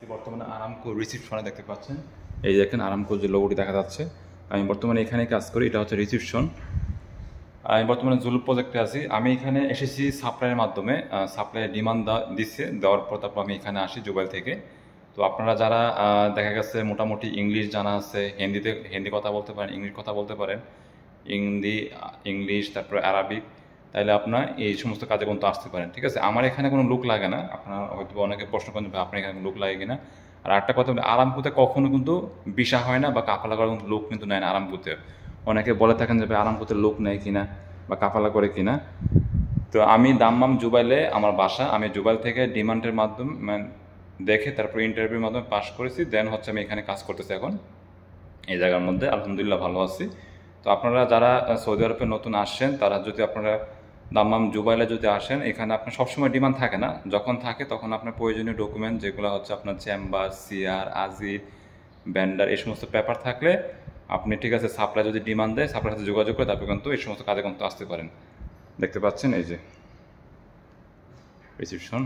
বর্তমানে আরামকো রিসিপশনে দেখতে পাচ্ছেন, এই দেখেন আরামকো যে লোগোটি দেখা যাচ্ছে। আমি বর্তমানে এখানে কাজ করি, এটা হচ্ছে রিসিপশন। আমি বর্তমানে জুলুপ প্রজেক্টে আছি। আমি এখানে এসেছি সাপ্লাইয়ের মাধ্যমে, সাপ্লাইয়ের ডিমান্ড দেওয়ার পর তারপর আমি এখানে আসি জুবাইল থেকে। তো আপনারা যারা দেখা গেছে মোটামুটি ইংলিশ জানা আছে, হিন্দি কথা বলতে পারেন, ইংলিশ কথা বলতে পারেন, ইংলিশ তারপরে আরবিক, তাহলে আপনার এই সমস্ত কাজে কিন্তু আসতে পারেন। ঠিক আছে, আমার এখানে কোনো লোক লাগে না। আপনার হয়তো অনেকে প্রশ্ন করেন আপনার এখানে কোনো লোক লাগে কিনা। আর একটা কথা বলি, আরামকোতে কখনো কিন্তু ভিসা হয় না বা কাফালা করার লোক কিন্তু নেয় না আরামকোতে। অনেকে বলে থাকেন যে আরামকোতে লোক নেয় কিনা বা কাফালা করে কিনা। তো আমি দাম্মাম জুবাইলে আমার বাসা, আমি জুবাইল থেকে ডিমান্ডের মাধ্যমে দেখে তারপর ইন্টারভিউর মাধ্যমে পাস করেছি, দেন হচ্ছে আমি এখানে কাজ করতেছি এখন এই জায়গার মধ্যে। আলহামদুলিল্লাহ ভালো আছি। তো আপনারা যারা সৌদি আরবে নতুন আসছেন, তারা যদি আপনারা দাম্মাম জুবাইলে যদি আসেন, এখানে আপনার সবসময় ডিমান্ড থাকে না, যখন থাকে তখন আপনার প্রয়োজনীয় ডকুমেন্ট যেগুলো হচ্ছে আপনার চেম্বার, সিআর, আজির, ব্যান্ডার, এই সমস্ত পেপার থাকলে আপনি ঠিক আছে সাপ্লাই যদি ডিমান্ড দেয় সাপ্লাইয়ের সাথে যোগাযোগ করে তারপর কিন্তু এই সমস্ত কাজে কিন্তু আসতে পারেন। দেখতে পাচ্ছেন এই যে রিসিপশন।